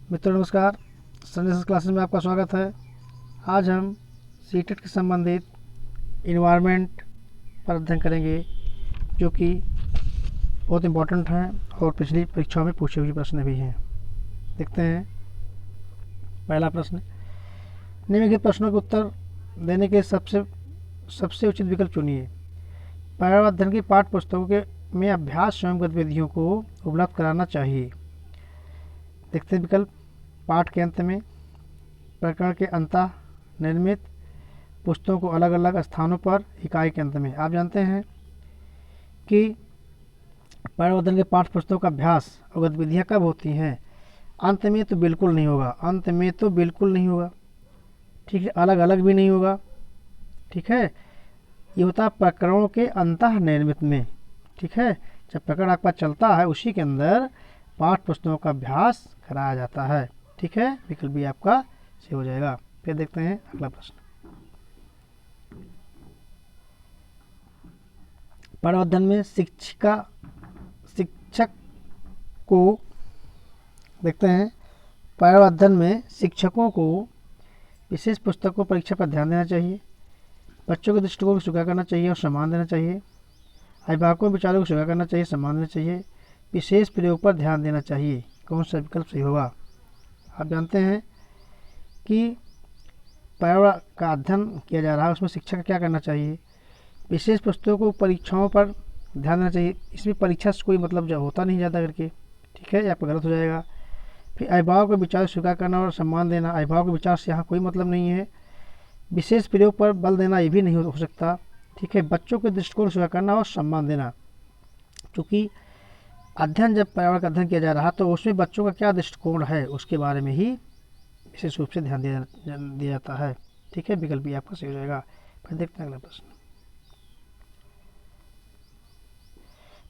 मित्रों नमस्कार, संदेश क्लासेस में आपका स्वागत है। आज हम सीटेट के संबंधित इन्वायरमेंट पर अध्ययन करेंगे, जो कि बहुत इम्पोर्टेंट हैं और पिछली परीक्षाओं में पूछे हुए प्रश्न भी हैं। देखते हैं पहला प्रश्न। निम्नलिखित प्रश्नों के उत्तर देने के सबसे उचित विकल्प चुनिए। पर्यावरण अध्ययन की पाठ्य पुस्तकों में अभ्यास एवं गतिविधियों को उपलब्ध कराना चाहिए। देखते हैं विकल्प। पाठ के अंत में, प्रकरण के अंतः निर्मित पुस्तकों को अलग अलग स्थानों पर, इकाई के अंत में। आप जानते हैं कि पर्यावरण अध्ययन के पाठ्य पुस्तकों का अभ्यास और गतिविधियाँ कब होती हैं? अंत में तो बिल्कुल नहीं होगा, अंत में तो बिल्कुल नहीं होगा, ठीक है। अलग अलग भी नहीं होगा, ठीक है। ये होता है प्रकरणों के अंतः निर्मित में, ठीक है। जब प्रकरण आपका चलता है उसी के अंदर पाठ्य पुस्तकों का अभ्यास कराया जाता है, ठीक है। विकल्प भी आपका सही हो जाएगा। फिर देखते हैं अगला प्रश्न। पर्यावरण अध्ययन में शिक्षक को देखते हैं। पर्यावरण अध्ययन में शिक्षकों को विशेष पुस्तकों परीक्षा पर ध्यान देना चाहिए, बच्चों के दृष्टिकोण को स्वीकार करना चाहिए और सम्मान देना चाहिए, अभिभावकों विचारों को स्वीकार करना चाहिए, सम्मान देना चाहिए, विशेष प्रयोग पर ध्यान देना चाहिए। कौन सा विकल्प सही होगा? आप जानते हैं कि पर्यावरण का अध्ययन किया जा रहा है, उसमें शिक्षक का क्या करना चाहिए? विशेष पुस्तकों को परीक्षाओं पर ध्यान देना चाहिए। इसमें परीक्षा से कोई मतलब जो होता नहीं ज़्यादा करके, ठीक है, ये आपका गलत हो जाएगा। फिर अभिभावक के विचार स्वीकार करना और सम्मान देना, अभिभावक के विचार से यहाँ कोई मतलब नहीं है। विशेष प्रयोग पर बल देना, ये भी नहीं हो सकता, ठीक है। बच्चों के दृष्टिकोण स्वीकार करना और सम्मान देना, क्योंकि अध्ययन जब पर्यावरण का अध्ययन किया जा रहा तो उसमें बच्चों का क्या दृष्टिकोण है उसके बारे में ही विशेष रूप से ध्यान दिया जाता है, ठीक है। विकल्प भी आपका सही हो जाएगा। फिर देखते हैं अगला प्रश्न।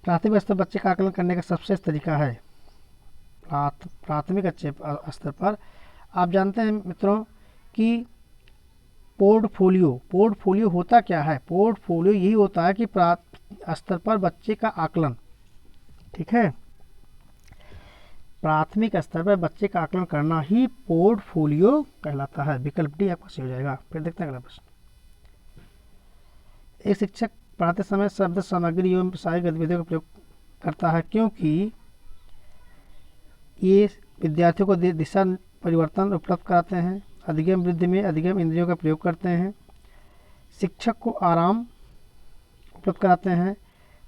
प्राथमिक स्तर बच्चे का आकलन करने का सबसे तरीका है। प्राथमिक स्तर पर आप जानते हैं मित्रों कि पोर्टफोलियो होता क्या है? पोर्टफोलियो यही होता है कि स्तर पर बच्चे का आकलन, ठीक है। प्राथमिक स्तर पर बच्चे का आकलन करना ही पोर्टफोलियो कहलाता है। विकल्प डी आपका सही हो जाएगा। फिर देखते हैं अगला प्रश्न। एक शिक्षक पढ़ाते समय शब्द सामग्री एवं सहायक गतिविधियों का प्रयोग करता है, क्योंकि ये विद्यार्थियों को दिशा परिवर्तन उपलब्ध कराते हैं, अधिगम वृद्धि में अधिगम इंद्रियों का प्रयोग करते हैं, शिक्षक को आराम उपलब्ध कराते हैं,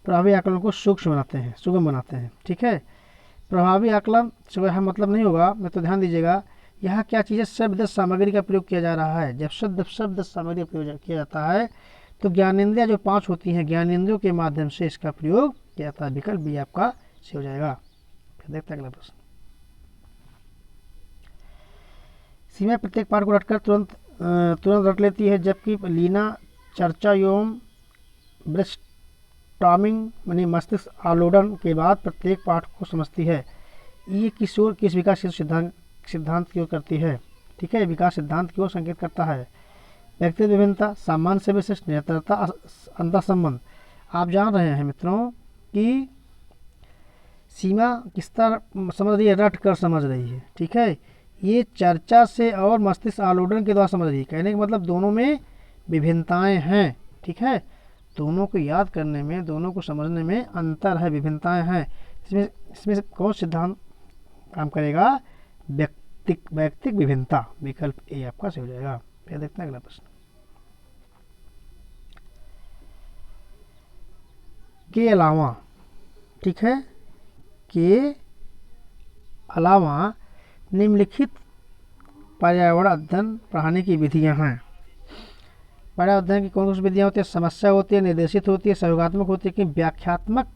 प्रभावी आकलन को सुगम बनाते हैं, ठीक है। प्रभावी आकलन से वह मतलब नहीं होगा, मैं तो ध्यान दीजिएगा यहाँ क्या चीज़ है, शब्द सामग्री का प्रयोग किया जा रहा है। जब शब्द सामग्री का प्रयोग किया जाता है तो ज्ञानेंद्रियाँ जो 5 होती हैं, ज्ञानेंद्रियों के माध्यम से इसका प्रयोग किया जाता है। विकल्प भी आपका सही हो जाएगा। फिर देखते हैं अगला प्रश्न। सीमा प्रत्येक पाठ को रटकर तुरंत रट लेती है, जबकि लीना चर्चा एवं ब्रेनस्टॉर्मिंग यानी मस्तिष्क आलोडन के बाद प्रत्येक पाठ को समझती है। ये किस विकास सिद्धांत की ओर करती है, ठीक है। विकास सिद्धांत की ओर संकेत करता है। व्यक्तिगत विभिन्नता, सामान्य से विशिष्ट, निरंतरता, अंतर संबंध। आप जान रहे हैं मित्रों कि सीमा किस तरह समझ रही है? रट कर समझ रही है, ठीक है। ये चर्चा से और मस्तिष्क आलोडन के द्वारा समझ रही है। कहने का मतलब दोनों में विभिन्नताएं हैं, ठीक है। दोनों को याद करने में, दोनों को समझने में अंतर है, विभिन्नताएं हैं। इसमें से कौन सिद्धांत काम करेगा? व्यक्तिक विभिन्नता। विकल्प ए आपका सही हो जाएगा। फिर देखते हैं अगला प्रश्न। के अलावा, ठीक है, के अलावा निम्नलिखित पर्यावरण अध्ययन पढ़ाने की विधियां हैं। पर्यावरण अध्ययन की कौन सी विधियां होती है? समस्या होती है, निर्देशित होती है, सहयोगात्मक होती है, कि व्याख्यात्मक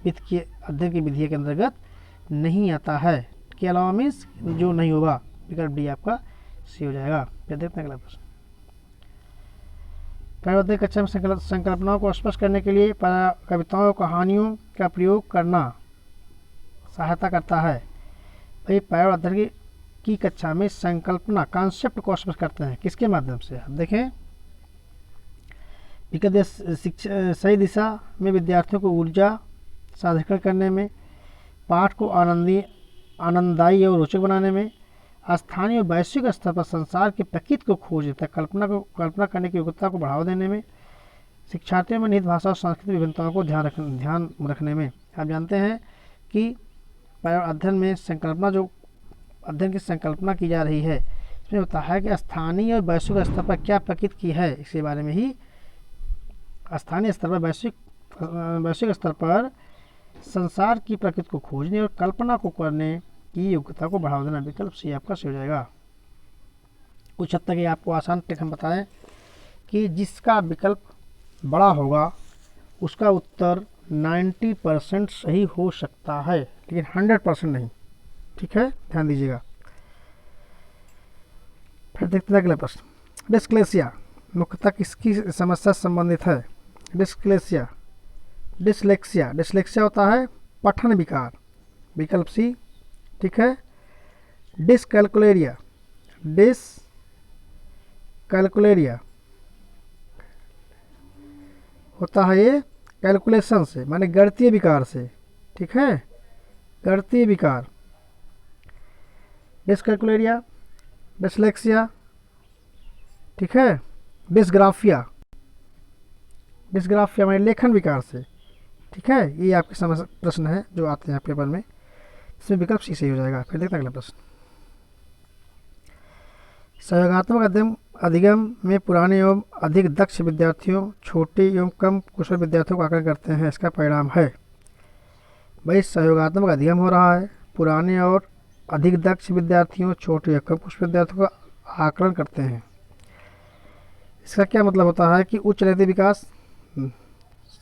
वित्त के अध्ययन की विधि के अंतर्गत नहीं आता है। के अलावा मीन्स जो नहीं होगा। विकल्प डी आपका सही हो जाएगा। फिर देखते हैं अगला प्रश्न। पर्यावरण अध्ययन कक्षा में संकल्पनाओं को स्पष्ट करने के लिए कविताओं कहानियों का प्रयोग करना सहायता करता है। भाई पर्यावरण अध्ययन की कक्षा में संकल्पना कॉन्सेप्ट को स्पष्ट करते हैं किसके माध्यम से? आप देखें, सही दिशा में विद्यार्थियों को ऊर्जा साझीकरण करने में, पाठ को आनंददायी और रोचक बनाने में, स्थानीय और वैश्विक स्तर पर संसार के प्रकृति को खोज तथा कल्पना करने की योग्यता को बढ़ावा देने में, शिक्षार्थियों में निहित भाषा और सांस्कृतिक विभिन्नताओं को ध्यान रखने में। आप जानते हैं कि पर्यावरण अध्ययन में संकल्पना, जो अध्ययन की संकल्पना की जा रही है, इसमें होता है कि स्थानीय और वैश्विक स्तर पर क्या प्रकृति की है, इसके बारे में ही स्थानीय स्तर पर वैश्विक स्तर पर संसार की प्रकृति को खोजने और कल्पना को करने की योग्यता को बढ़ावा देना। विकल्प सी आपका सही हो जाएगा। कुछ हद तक ये आपको आसान ट्रिक हम बताएं कि जिसका विकल्प बड़ा होगा उसका उत्तर 90% सही हो सकता है, लेकिन 100% नहीं। ठीक है, ध्यान दीजिएगा। फिर देखते हैं अगला प्रश्न। डिस्क्लेसिया मुख्यतः किसकी समस्या से संबंधित है? डिस्क्लेसिया, डिस्लेक्सिया होता है पठन विकार, विकल्प सी। ठीक है। डिसकैलकुलेरिया होता है ये कैलकुलेशन से, माने गणितीय विकार से। ठीक है, गणितीय विकार। डिसकैलकुलेरिया, डिसलेक्सिया। ठीक है। डिसग्राफिया माने लेखन विकार से। ठीक है, ये आपके समझ प्रश्न है जो आते हैं पेपर में, इसमें विकल्प सी सही हो जाएगा। फिर देखते हैं अगला प्रश्न। सहयोगात्मक अधिगम में पुराने एवं अधिक दक्ष विद्यार्थियों छोटे एवं कम कुशल विद्यार्थियों को आकलन करते हैं, इसका परिणाम है। भाई सहयोगात्मक अधिगम हो रहा है, पुराने और अधिक दक्ष विद्यार्थियों छोटे या कम कुशल विद्यार्थियों का आकलन करते हैं। इसका क्या मतलब होता है कि उच्च नैतिक विकास,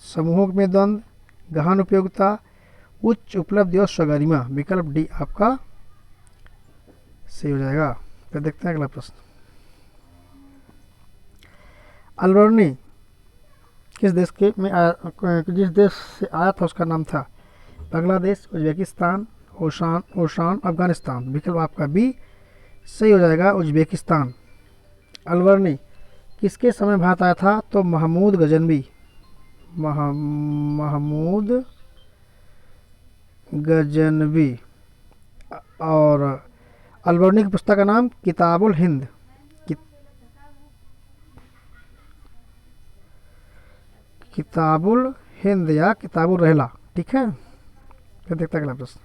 समूहों में द्वंद्व, गहन उपयोगिता, उच्च उपलब्धि और स्वगरिमा। विकल्प डी आपका सही हो जाएगा। फिर देखते हैं अगला प्रश्न। अल्बर्नी किस देश के में जिस देश से आया था उसका नाम था? बांग्लादेश, उज्बेकिस्तान, ओशान, अफगानिस्तान। विकल्प आपका बी सही हो जाएगा, उज्बेकिस्तान। अल्बर्नी किसके समय भारत आया था? तो महमूद गजनवी। और अल्बर्नी की पुस्तक का नाम किताबुल हिंद या किताबुल रहला। ठीक है। फिर देखते हैं अगला प्रश्न।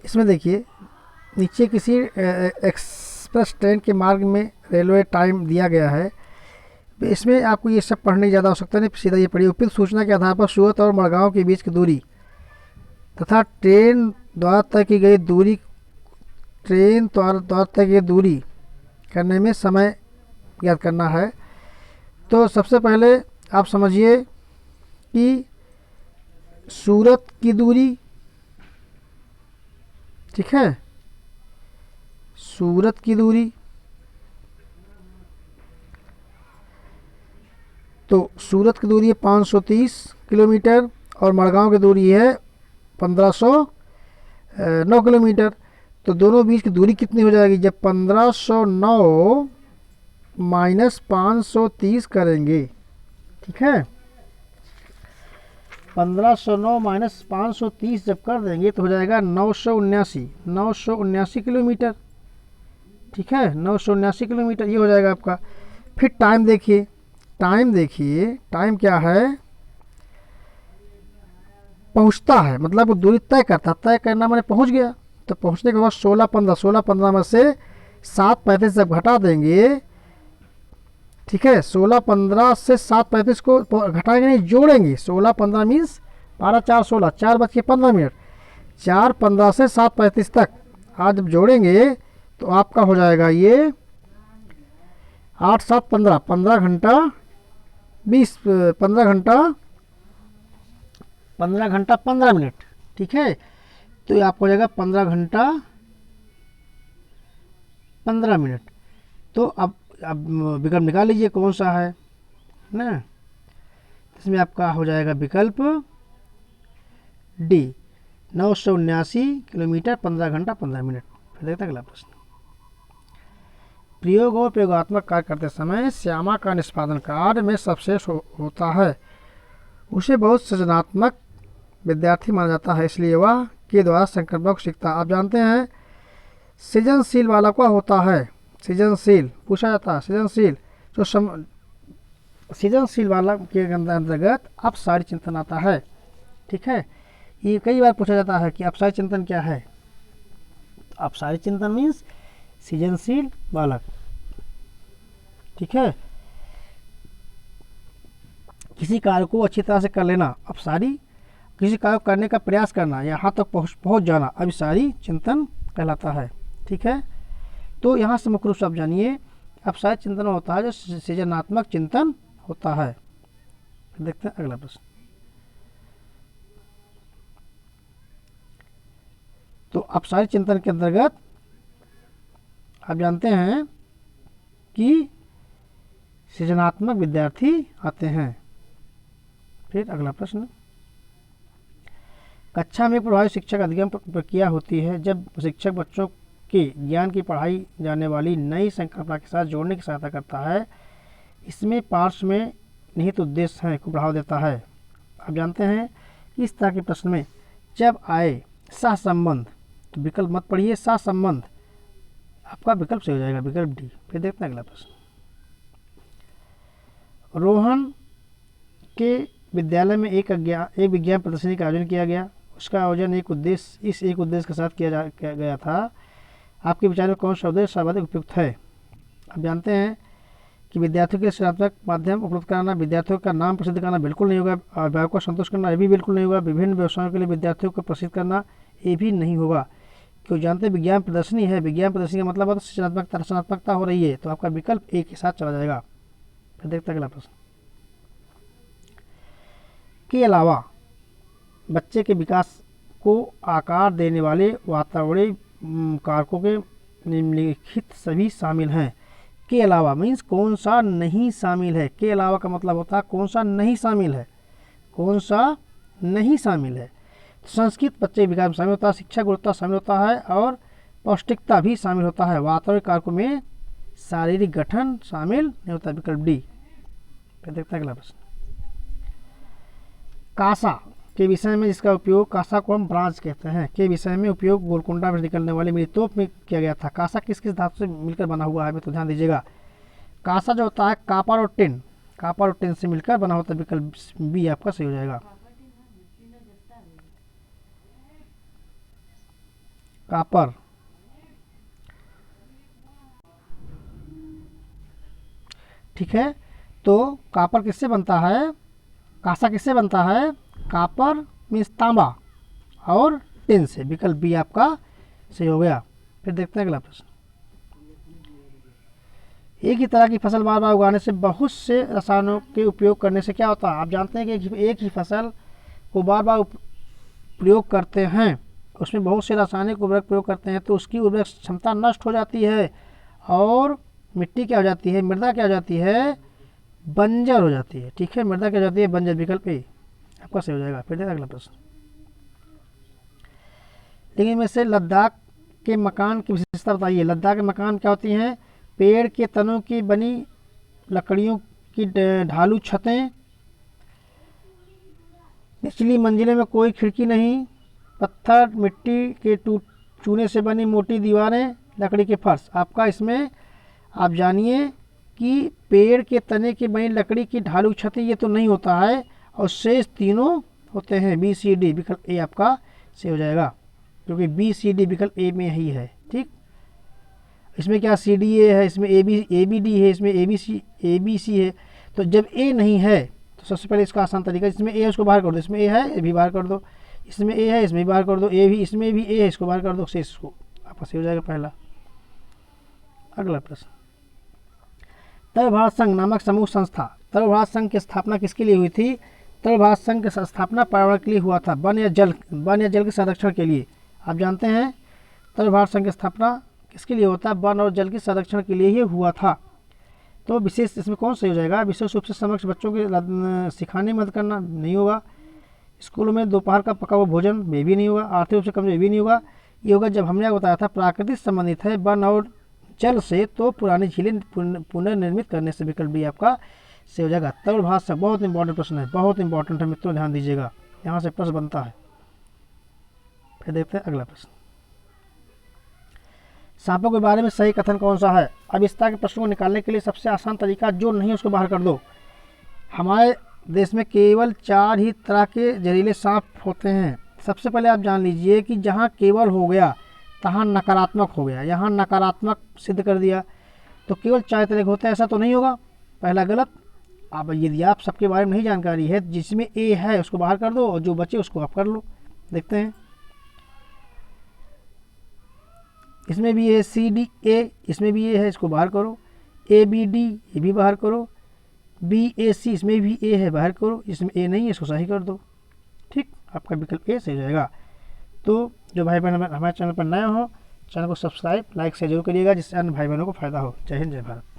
इसमें देखिए नीचे किसी एक्सप्रेस ट्रेन के मार्ग में रेलवे टाइम दिया गया है। इसमें आपको ये सब पढ़ने की ज़्यादा आवश्यकता नहीं, सीधा ये पढ़िए। उपयुक्त सूचना के आधार पर सूरत और मड़गांव के बीच की दूरी तथा ट्रेन द्वारा तय की गई दूरी करने में समय ज्ञात करना है। तो सबसे पहले आप समझिए कि सूरत की दूरी, ठीक है, सूरत की दूरी, तो सूरत की दूरी है 530 किलोमीटर और मड़गांव की दूरी है 1509 किलोमीटर। तो दोनों बीच की दूरी कितनी हो जाएगी? जब 1509 माइनस 530 करेंगे, ठीक है, 1509 माइनस 530 जब कर देंगे तो हो जाएगा 979 किलोमीटर। ठीक है, 979 किलोमीटर ये हो जाएगा आपका। फिर टाइम देखिए, टाइम क्या है? पहुंचता है, मतलब वो दूरी तय करता, तय करना मैंने पहुंच गया, तो पहुंचने के बाद 16-15 में से 7:35 जब घटा देंगे, ठीक है, 16-15 से 7:35 को घटाएंगे नहीं, जोड़ेंगे। 16-15 मीन्स 12-4-16, 4:15, 4:15 से 7:35 तक आज जब जोड़ेंगे तो आपका हो जाएगा ये 8-7-15, 15 घंटा 15 मिनट। ठीक है, तो ये आपको हो जाएगा 15 घंटा 15 मिनट। तो अब विकल्प निकाल लीजिए कौन सा है ना। इसमें आपका हो जाएगा विकल्प डी, 979 किलोमीटर 15 घंटा 15 मिनट। फिर देखते हैं अगला प्रश्न। प्रयोग और प्रयोगात्मक कार्य करते समय श्यामा का निष्पादन कार्य में सबसे होता है। उसे बहुत सृजनात्मक विद्यार्थी माना जाता है, इसलिए वह के द्वारा संकल्पक सीखता। आप जानते हैं सृजनशील बालक का होता है, सृजनशील पूछा जाता है, सृजनशील जो सृजनशील बालक के अंतर्गत अपसारी चिंतन आता है। ठीक है, ये कई बार पूछा जाता है कि अपसारी चिंतन क्या है। अपसारी चिंतन मीन्स सृजनशील बालक। ठीक है, किसी कार्य को अच्छी तरह से कर लेना, अपसारी किसी कार्य को करने का प्रयास करना, यहाँ तक पहुँच जाना अभिसारी चिंतन कहलाता है। ठीक है, तो यहाँ से मुख्य रूप से आप जानिए अपसारी चिंतन होता है जो सृजनात्मक चिंतन होता है। देखते हैं अगला प्रश्न। तो अपसारी चिंतन के अंतर्गत आप जानते हैं कि सृजनात्मक विद्यार्थी आते हैं। फिर अगला प्रश्न, कक्षा में प्रभावी शिक्षक अध्ययन प्रक्रिया होती है जब शिक्षक बच्चों के ज्ञान की पढ़ाई जाने वाली नई संकल्पना के साथ जोड़ने की सहायता करता है। इसमें पार्श्व में निहित उद्देश्य है को बढ़ावा देता है। आप जानते हैं कि इस तरह के प्रश्न में जब आए सहसंबंध, तो विकल्प मत पढ़िए, सहसंबंध आपका विकल्प से हो जाएगा, विकल्प डी। फिर देखते हैं अगला प्रश्न, रोहन के विद्यालय में एक विज्ञान प्रदर्शनी का आयोजन किया गया। उसका आयोजन एक उद्देश्य के साथ किया गया था। आपके विचार में कौन सा उद्देश्य सर्वाधिक उपयुक्त है। आप जानते हैं कि विद्यार्थियों के सृजनात्मक माध्यम उपलब्ध कराना, विद्यार्थियों का नाम प्रसिद्ध करना बिल्कुल नहीं होगा, अभिभावकों को संतुष्ट करना ये भी बिल्कुल नहीं होगा, विभिन्न व्यवसायों के लिए विद्यार्थियों को प्रसिद्ध करना ये भी नहीं होगा। क्यों जानते हैं विज्ञान प्रदर्शनी है, विज्ञान प्रदर्शनी का मतलब है सृजनात्मकता हो रही है, तो आपका विकल्प एक के साथ चला जाएगा। फिर देखते हैं अगला प्रश्न, के अलावा बच्चे के विकास को आकार देने वाले वातावरणीय कारकों के निम्नलिखित सभी शामिल हैं। के अलावा मीन्स कौन सा नहीं शामिल है। के अलावा का मतलब होता है कौन सा नहीं शामिल है, कौन सा नहीं शामिल है। तो संस्कृत बच्चे के विकास में शामिल होता है, शिक्षा गुणवत्ता शामिल होता है और पौष्टिकता भी शामिल होता है। वातावरणीय कारकों में शारीरिक गठन शामिल नहीं होता, विकल्प डी। फिर देखते हैं अगला प्रश्न, कासा के विषय में जिसका उपयोग, कासा को हम ब्रांच कहते हैं, के विषय में उपयोग गोलकुंडा में निकलने वाले मृतोप में किया गया था। कासा किस किस धातु से मिलकर बना हुआ है, तो ध्यान दीजिएगा। कासा जो होता है कापर और टिन, कापर और टिन से मिलकर बना होता है, विकल्प बी आपका सही हो जाएगा। कापर ठीक है, तो कापर किससे बनता है, कासा किससे बनता है, कापर मीन्स तांबा और टिन से, विकल्प बी आपका सही हो गया। फिर देखते हैं अगला प्रश्न, एक ही तरह की फसल बार बार उगाने से बहुत से रसायनों के उपयोग करने से क्या होता है। आप जानते हैं कि एक ही फसल को बार बार प्रयोग करते हैं, उसमें बहुत से रासायनिक उर्वरक प्रयोग करते हैं, तो उसकी उर्वरक क्षमता नष्ट हो जाती है और मिट्टी क्या हो जाती है, मृदा क्या हो जाती है, बंजर हो जाती है। ठीक है, मृदा क्या हो जाती है, बंजर, विकल्प ए आपका सही हो जाएगा। फिर देखिए अगला प्रश्न, लेकिन इनमें से लद्दाख के मकान की विशेषता बताइए। लद्दाख के मकान क्या होती हैं, पेड़ के तनों की बनी लकड़ियों की ढालू छतें, निचली मंजिले में कोई खिड़की नहीं, पत्थर मिट्टी के चूने से बनी मोटी दीवारें, लकड़ी के फर्श। आपका इसमें आप जानिए कि पेड़ के तने की बनी लकड़ी की ढालू छतें ये तो नहीं होता है, और शेष तीनों होते हैं, बी सी डी, विकल्प ए आपका सही हो जाएगा, क्योंकि बी सी डी विकल्प ए में ही है। ठीक, इसमें क्या सी डी ए है, इसमें ए बी डी है, इसमें ए बी सी है। तो जब ए नहीं है तो सबसे पहले इसका आसान तरीका, इसमें ए है उसको बाहर कर दो, इसमें ए है ये भी बाहर कर दो, इसमें ए है इसमें भी बाहर कर दो, ए भी इसमें भी ए है इसको बाहर कर दो, शेष इसको आपका सही हो जाएगा पहला। अगला प्रश्न, तरुण भारत संघ नामक समूह संस्था, तरुण भारत संघ की स्थापना किसके लिए हुई थी। तरुण भारत संघ की स्थापना पर्यावरण के लिए हुआ था, वन या जल के संरक्षण के लिए। आप जानते हैं तरुण भारत संघ की स्थापना किसके लिए होता है, वन और जल के संरक्षण के लिए ही हुआ था। तो विशेष इसमें कौन सही हो जाएगा, विशेष रूप से समक्ष बच्चों के सिखाने में मदद करना नहीं होगा, स्कूलों में दोपहर का पका हुआ भोजन में भी नहीं होगा, आर्थिक रूप से कमजोर भी नहीं होगा। ये होगा जब हमने बताया था प्राकृतिक संबंधित है, वन और जल से तो पुरानी झीलें पुनर्निर्मित करने से विकल्प भी आपका से हो जाएगा। तरल भाषा बहुत इंपॉर्टेंट प्रश्न है, बहुत इंपॉर्टेंट है मित्रों, ध्यान दीजिएगा, यहाँ से प्रश्न बनता है। फिर देखते हैं अगला प्रश्न, सांपों के बारे में सही कथन कौन सा है। अब इस तरह के प्रश्नों को निकालने के लिए सबसे आसान तरीका जो नहीं है उसको बाहर कर दो। हमारे देश में केवल 4 ही तरह के जहरीले सांप होते हैं। सबसे पहले आप जान लीजिए कि जहाँ केवल हो गया तहाँ नकारात्मक हो गया, यहाँ नकारात्मक सिद्ध कर दिया, तो केवल 4 तरह के होते हैं ऐसा तो नहीं होगा, पहला गलत। अब यदि आप सबके बारे में नहीं जानकारी है, जिसमें ए है उसको बाहर कर दो और जो बचे उसको आप कर लो। देखते हैं, इसमें भी ए सी डी ए, इसमें भी ए है, इसको बाहर करो। ए बी डी ये भी बाहर करो। बी ए सी इसमें भी ए है, बाहर करो। इसमें ए नहीं है, इसको सही कर दो। ठीक, आपका विकल्प ए सही हो जाएगा। तो जो भाई बहन हमारे चैनल पर नए हो, चैनल को सब्सक्राइब लाइक से जरूर करिएगा, जिससे अन्य भाई बहनों को फायदा हो। जय हिंद, जय भारत।